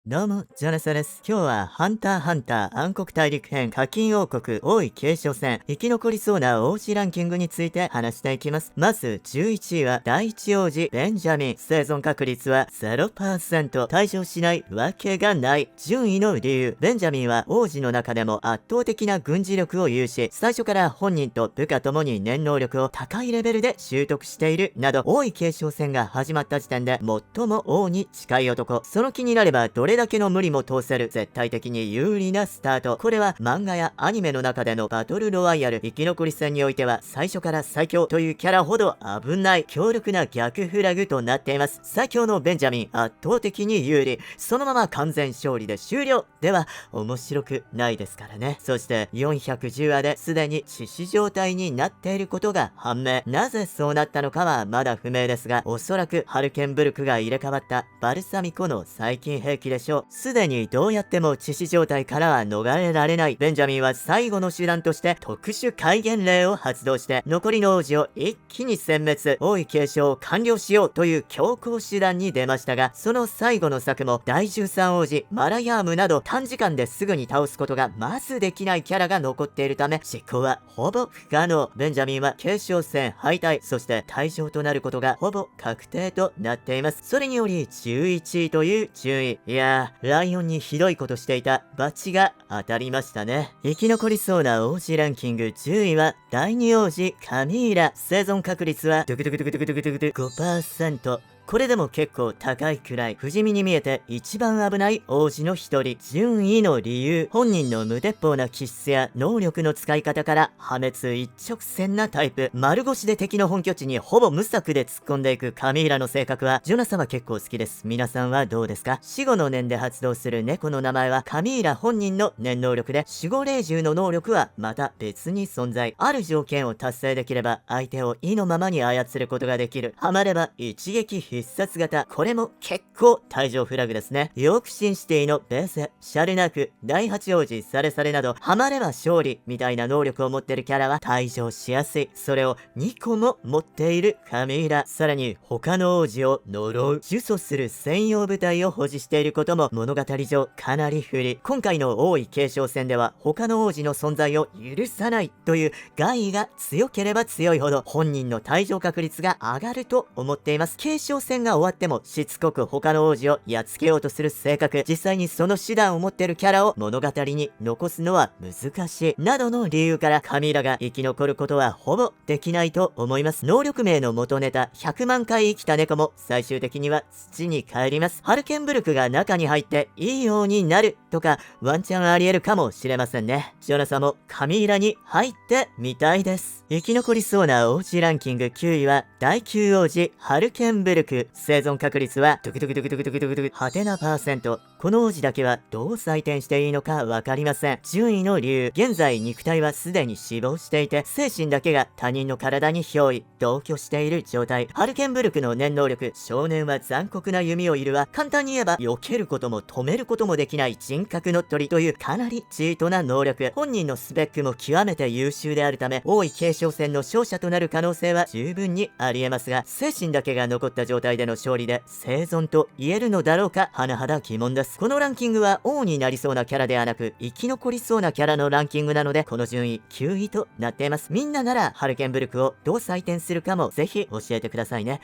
どうも、ジョナサです。今日は、ハンターハンター暗黒大陸編課金王国王位継承戦生き残りそうな王子ランキングについて話していきます。まず、11位は第一王子ベンジャミン。生存確率は 0%。退場しないわけがない。順位の理由。ベンジャミンは王子の中でも圧倒的な軍事力を有し、最初から本人と部下ともに念能力を高いレベルで習得しているなど、王位継承戦が始まった時点で最も王に近い男。その気になればどれだけの無理も通せる絶対的に有利なスタート。これは漫画やアニメの中でのバトルロワイヤル生き残り戦においては最初から最強というキャラほど危ない強力な逆フラグとなっています。最強のベンジャミン圧倒的に有利。そのまま完全勝利で終了では面白くないですからね。そして410話ですでに致死状態になっていることが判明。なぜそうなったのかはまだ不明ですが、おそらくハルケンブルクが入れ替わったバルサミコの最近兵器でしょう。すでにどうやっても致死状態からは逃れられないベンジャミンは最後の手段として特殊戒厳令を発動して残りの王子を一気に殲滅、王位継承を完了しようという強行手段に出ましたが、その最後の策も第13王子マラヤームなど短時間ですぐに倒すことがまずできないキャラが残っているため執行はほぼ不可能。ベンジャミンは継承戦敗退、そして退場となることがほぼ確定となっています。それにより11位という順位。いやー、ライオンにひどいことしていたバチが当たりましたね。生き残りそうな王子ランキング10位は第2王子カミーラ。生存確率はドゥクドゥクドゥクドゥクドゥクドゥク 5%。これでも結構高いくらい。不死身に見えて一番危ない王子の一人。順位の理由。本人の無鉄砲な気質や能力の使い方から破滅一直線なタイプ。丸腰で敵の本拠地にほぼ無策で突っ込んでいくカミーラの性格はジョナサは結構好きです。皆さんはどうですか？死後の念で発動する猫の名前はカミーラ本人の念能力で、守護霊獣の能力はまた別に存在。ある条件を達成できれば相手を意のままに操ることができる。ハマれば一撃必殺型。これも結構退場フラグですね。ヨークシンシティのベーセ、シャルナーク、第8王子サレサレなどハマれば勝利みたいな能力を持ってるキャラは退場しやすい。それを2個も持っているカミーラ。さらに他の王子を呪う、呪詛する専用部隊を保持していることも物語上かなり不利。今回の王位継承戦では他の王子の存在を許さないという願意が強ければ強いほど本人の退場確率が上がると思っています。継承戦が終わってもしつこく他の王子をやっつけようとする性格、実際にその手段を持っているキャラを物語に残すのは難しいなどの理由からカミーラが生き残ることはほぼできないと思います。能力名の元ネタ100万回生きた猫も最終的には土に帰ります。ハルケンブルクが中に入っていいようになるとかワンチャンありえるかもしれませんね。ジョナサもカミーラに入ってみたいです。生き残りそうな王子ランキング9位は第9王子ハルケンブルク。生存確率はドゥクドゥクドゥクドゥクドゥクドゥクドゥクハテナ%。この王子だけはどう採点していいのかわかりません。順位の理由。現在肉体はすでに死亡していて精神だけが他人の体に憑依同居している状態。ハルケンブルクの念能力少年は残酷な弓を射るは簡単に言えば避けることも止めることもできない人格乗っ取りというかなりチートな能力。本人のスペックも極めて優秀であるため王位継承戦の勝者となる可能性は十分にありえますが、精神だけが残った状態での勝利で生存と言えるのだろうか、甚だ疑問です。このランキングは王になりそうなキャラではなく生き残りそうなキャラのランキングなので、この順位9位となっています。みんなならハルケンブルクをどう採点するかもぜひ教えてくださいね。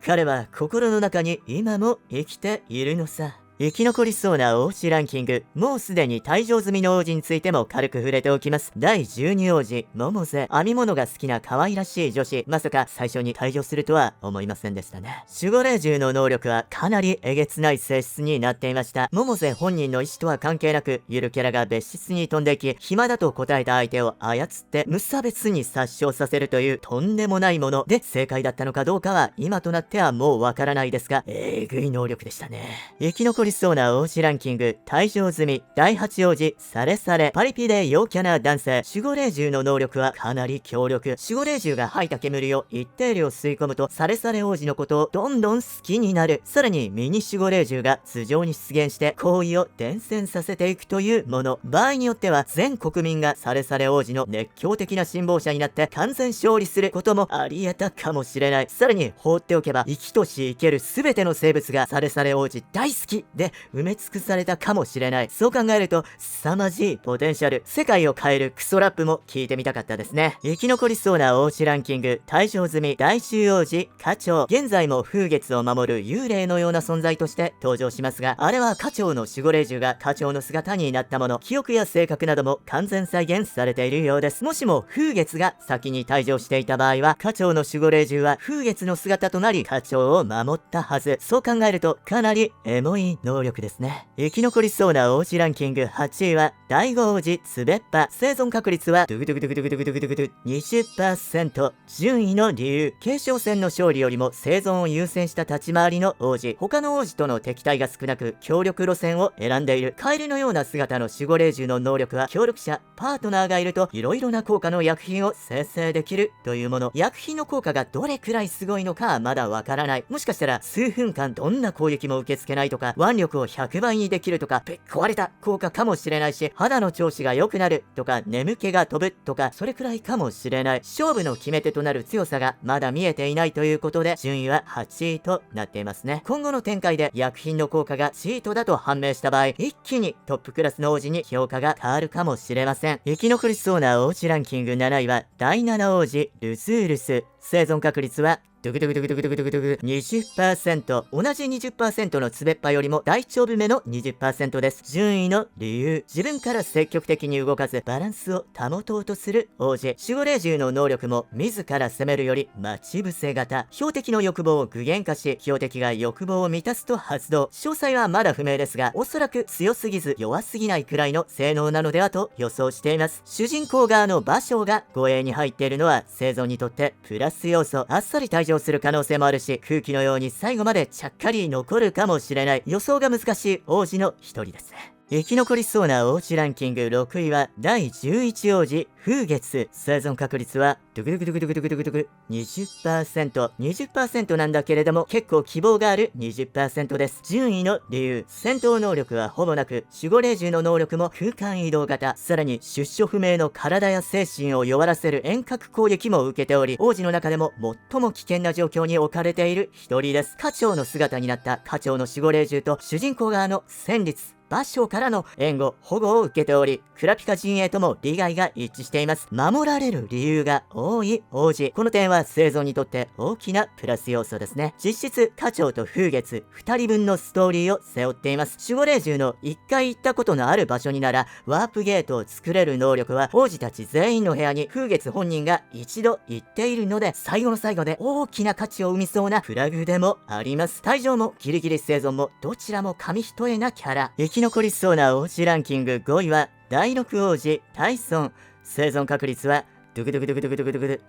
彼は心の中に今も生きているのさ。生き残りそうな王子ランキング。もうすでに退場済みの王子についても軽く触れておきます。第12王子、モゼ。編み物が好きな可愛らしい女子。まさか最初に退場するとは思いませんでしたね。守護霊獣の能力はかなりえげつない性質になっていました。モゼ本人の意思とは関係なく、ゆるキャラが別室に飛んでいき、暇だと答えた相手を操って無差別に殺傷させるというとんでもないもので、正解だったのかどうかは今となってはもうわからないですが、えぐい能力でしたね。生き残りそうな王子ランキング。退場済み第8王子サレサレ。パリピで陽キャな男性。守護霊獣の能力はかなり強力。守護霊獣が吐いた煙を一定量吸い込むとサレサレ王子のことをどんどん好きになる。さらにミニ守護霊獣が頭上に出現して行為を伝染させていくというもの。場合によっては全国民がサレサレ王子の熱狂的な信奉者になって完全勝利することもあり得たかもしれない。さらに放っておけば生きとし生ける全ての生物がサレサレ王子大好きで埋め尽くされたかもしれない。そう考えると凄まじいポテンシャル、世界を変えるクソラップも聞いてみたかったですね。生き残りそうな王子ランキング、退場済み大衆王子課長。現在も風月を守る幽霊のような存在として登場しますが、あれは課長の守護霊獣が課長の姿になったもの。記憶や性格なども完全再現されているようです。もしも風月が先に退場していた場合は、課長の守護霊獣は風月の姿となり課長を守ったはず。そう考えるとかなりエモい能力ですね。生き残りそうな王子ランキング8位は第5王子つべっぱ。生存確率はドゥクドゥクドゥクドゥクドゥクドゥクドゥクドゥ 20%。 順位の理由、継承戦の勝利よりも生存を優先した立ち回りの王子。他の王子との敵対が少なく協力路線を選んでいる。カエルのような姿の守護霊獣の能力は、協力者パートナーがいると色々な効果の薬品を生成できるというもの。薬品の効果がどれくらいすごいのかはまだわからない。もしかしたら数分間どんな攻撃も受け付けないとか、腕力を100倍にできるとか、ぶっ壊れた効果かもしれないし、肌の調子が良くなるとか、眠気が飛ぶとか、それくらいかもしれない。勝負の決め手となる強さがまだ見えていないということで、順位は8位となっていますね。今後の展開で薬品の効果がチートだと判明した場合、一気にトップクラスの王子に評価が変わるかもしれません。生き残りそうな王子ランキング7位は第7王子ルズールス。生存確率はドゥクドゥクドゥクドゥクドゥクドゥクドゥク 20%。 同じ 20% のつべっぱよりも大長部目の 20% です。順位の理由、自分から積極的に動かずバランスを保とうとする王子。守護霊獣の能力も自ら攻めるより待ち伏せ型。標的の欲望を具現化し、標的が欲望を満たすと発動。詳細はまだ不明ですが、おそらく強すぎず弱すぎないくらいの性能なのではと予想しています。主人公側の馬将が護衛に入っているのは生存にとってプラス要素。あっさり退場する可能性もあるし、空気のように最後までちゃっかり残るかもしれない。予想が難しい王子の一人ですね。生き残りそうな王子ランキング6位は第11王子風月。生存確率はドゥクドゥクドゥクドゥクドゥクドゥクドゥク 20%。 20% なんだけれども結構希望がある 20% です。順位の理由、戦闘能力はほぼなく、守護霊獣の能力も空間移動型、さらに出所不明の体や精神を弱らせる遠隔攻撃も受けており、王子の中でも最も危険な状況に置かれている一人です。課長の姿になった課長の守護霊獣と主人公側の戦慄馬将からの援護保護を受けており、クラピカ陣営とも利害が一致しています。守られる理由が多い王子。この点は生存にとって大きなプラス要素ですね。実質課長と風月2人分のストーリーを背負っています。守護霊獣の1回行ったことのある場所にならワープゲートを作れる能力は、王子たち全員の部屋に風月本人が一度行っているので、最後の最後で大きな価値を生みそうなフラグでもあります。退場もギリギリ生存もどちらも紙一重なキャラ。生き残りそうな王子ランキング5位は第6王子タイソン。生存確率はドゥクドゥクドゥクドゥクドゥクドゥクドゥ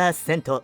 30%。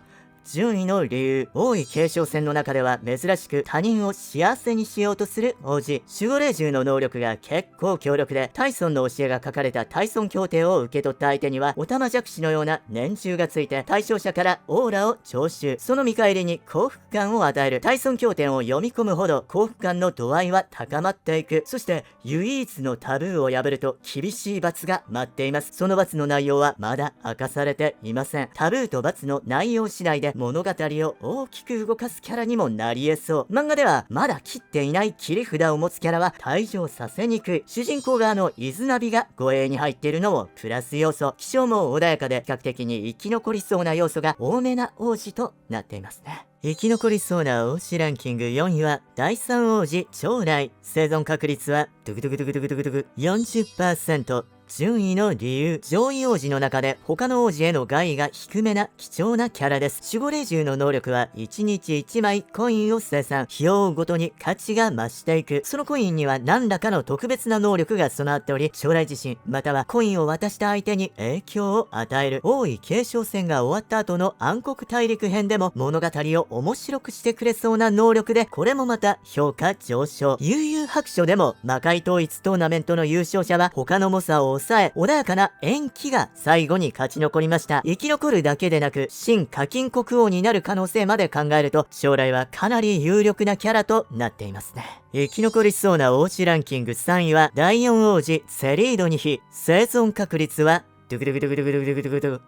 順位の理由、王位継承戦の中では珍しく他人を幸せにしようとする王子。守護霊獣の能力が結構強力で、タイソンの教えが書かれたタイソン協定を受け取った相手にはオタマジャクシのような年中がついて、対象者からオーラを徴収。その見返りに幸福感を与える。タイソン協定を読み込むほど幸福感の度合いは高まっていく。そして唯一のタブーを破ると厳しい罰が待っています。その罰の内容はまだ明かされていません。タブーと罰の内容次第で物語を大きく動かすキャラにもなり得そう。漫画ではまだ切っていない切り札を持つキャラは退場させにくい。主人公側の伊豆ナビが護衛に入っているのもプラス要素。気象も穏やかで比較的に生き残りそうな要素が多めな王子となっていますね。生き残りそうな王子ランキング4位は第3王子将来。生存確率はドゥクドゥクドゥクドゥクドゥクドゥク 40%。順位の理由、上位王子の中で他の王子への害が低めな貴重なキャラです。守護霊獣の能力は1日1枚コインを生産。日を追うごとに価値が増していく。そのコインには何らかの特別な能力が備わっており、将来自身またはコインを渡した相手に影響を与える。王位継承戦が終わった後の暗黒大陸編でも物語を面白くしてくれそうな能力で、これもまた評価上昇。悠々白書でも魔界統一トーナメントの優勝者は他の猛者を抑え、穏やかな延期が最後に勝ち残りました。生き残るだけでなく新課金国王になる可能性まで考えると、将来はかなり有力なキャラとなっていますね。生き残りそうな王子ランキング3位は第4王子セリードニヒ。生存確率はドゥクドゥクドゥクドゥクドゥクドゥクドゥク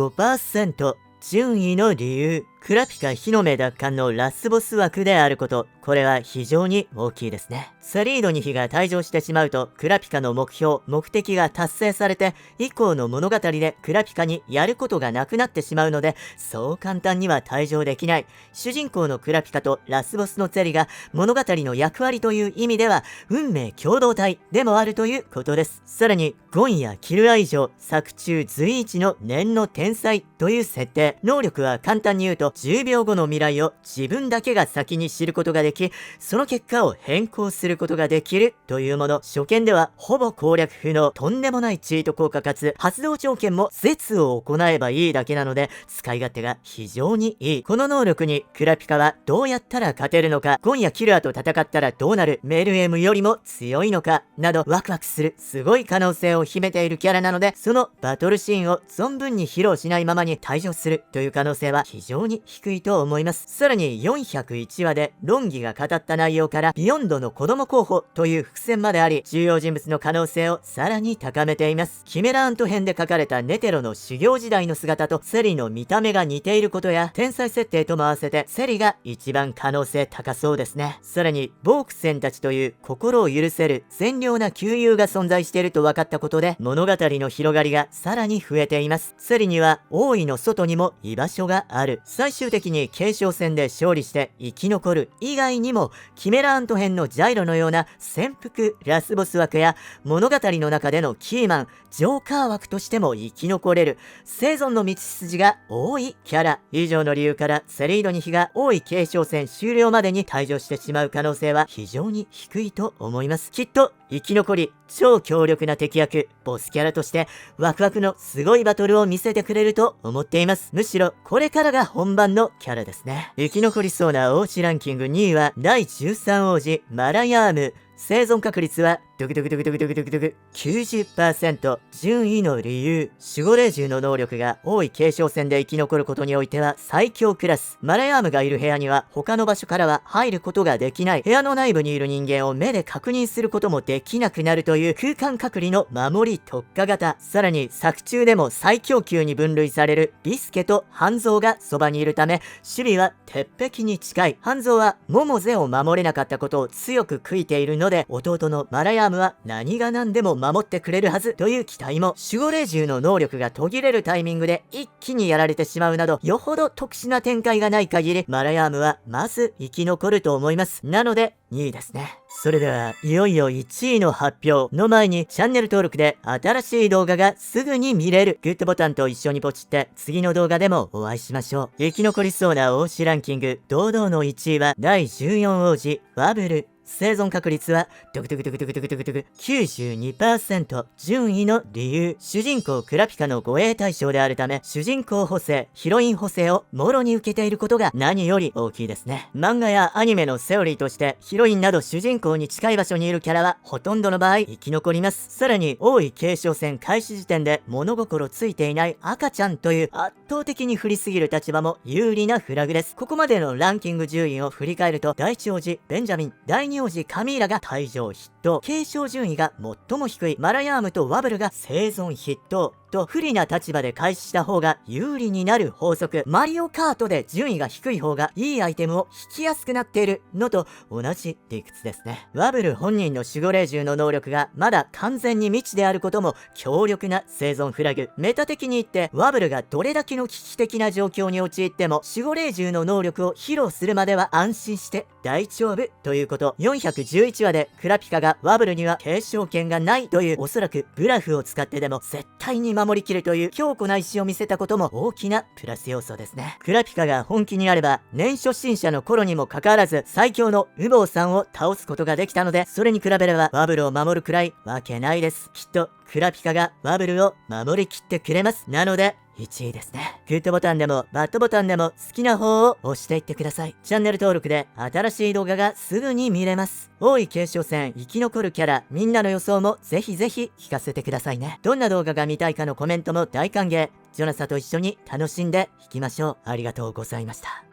85%。順位の理由、クラピカ火の目奪還のラスボス枠であること、これは非常に大きいですね。サリード2匹が退場してしまうと、クラピカの目標、目的が達成されて、以降の物語でクラピカにやることがなくなってしまうので、そう簡単には退場できない。主人公のクラピカとラスボスのツェリが物語の役割という意味では、運命共同体でもあるということです。さらに、ゴンやキルア以上、作中随一の念の天才という設定。能力は簡単に言うと、10秒後の未来を自分だけが先に知ることができ、その結果を変更することができるというもの。初見ではほぼ攻略不能、とんでもないチート効果かつ、発動条件も絶を行えばいいだけなので、使い勝手が非常にいい。この能力にクラピカはどうやったら勝てるのか、ゴンやキルアと戦ったらどうなる、メルエムよりも強いのか、などワクワクするすごい可能性を秘めているキャラなので、そのバトルシーンを存分に披露しないままに退場するという可能性は非常に低いと思います。さらに401話でロンギが語った内容からビヨンドの子供候補という伏線まであり、重要人物の可能性をさらに高めています。キメラアント編で書かれたネテロの修行時代の姿とセリの見た目が似ていることや、天才設定とも合わせてセリが一番可能性高そうですね。さらにボークセンたちという心を許せる善良な旧友が存在していると分かったことで、物語の広がりがさらに増えています。セリには王位の外にも居場所がある。最終的に継承戦で勝利して生き残る以外にも、キメラアント編のジャイロのような潜伏ラスボス枠や、物語の中でのキーマンジョーカー枠としても生き残れる生存の道筋が多いキャラ。以上の理由からセリード2匹が王位継承戦終了までに退場してしまう可能性は非常に低いと思います。きっと生き残り、超強力な敵役、ボスキャラとしてワクワクのすごいバトルを見せてくれると思っています。むしろこれからが本番のキャラですね。生き残りそうな王子ランキング2位は第13王子マラヤーム。生存確率はドクドクドクドクドクドクドク 90%。 順位の理由、守護霊獣の能力が王位継承戦で生き残ることにおいては最強クラス。マラヤームがいる部屋には他の場所からは入ることができない。部屋の内部にいる人間を目で確認することもできなくなるという空間隔離の守り特化型。さらに作中でも最強級に分類されるビスケと半蔵がそばにいるため、守備は鉄壁に近い。半蔵はモモゼを守れなかったことを強く悔いているので、弟のマラヤームは何が何でも守ってくれるはずという期待も。守護霊獣の能力が途切れるタイミングで一気にやられてしまうなど、よほど特殊な展開がない限りマラヤームはまず生き残ると思います。なので2位ですね。それではいよいよ1位の発表の前に、チャンネル登録で新しい動画がすぐに見れるグッドボタンと一緒にポチって次の動画でもお会いしましょう。生き残りそうな王子ランキング堂々の1位は第14王子ワブル。生存確率はドクドクドクドクドクドクドク 92%。 順位の理由、主人公クラピカの護衛対象であるため、主人公補正、ヒロイン補正をもろに受けていることが何より大きいですね。漫画やアニメのセオリーとして、ヒロインなど主人公に近い場所にいるキャラはほとんどの場合生き残ります。さらに王位継承戦開始時点で物心ついていない赤ちゃんという圧倒的に不利すぎる立場も有利なフラグです。ここまでのランキング順位を振り返ると、第1王子ベンジャミン、第2王子カミーラが退場筆頭、継承順位が最も低いマラヤームとワブルが生存筆頭と、不利な立場で開始した方が有利になる法則。マリオカートで順位が低い方がいいアイテムを引きやすくなっているのと同じ理屈ですね。ワブル本人の守護霊獣の能力がまだ完全に未知であることも強力な生存フラグ。メタ的に言ってワブルがどれだけの危機的な状況に陥っても守護霊獣の能力を披露するまでは安心して大丈夫ということ。411話でクラピカがワブルには継承権がないという、おそらくブラフを使ってでも絶対に守りきるという強固な意志を見せたことも大きなプラス要素ですね。クラピカが本気になれば年初心者の頃にもかかわらず最強のウボウさんを倒すことができたので、それに比べればワブルを守るくらいわけないです。きっとクラピカがワブルを守りきってくれます。なので1位ですね。グッドボタンでもバッドボタンでも好きな方を押していってください。チャンネル登録で新しい動画がすぐに見れます。王位継承戦生き残るキャラ、みんなの予想もぜひぜひ聞かせてくださいね。どんな動画が見たいかのコメントも大歓迎。ジョナサと一緒に楽しんでいきましょう。ありがとうございました。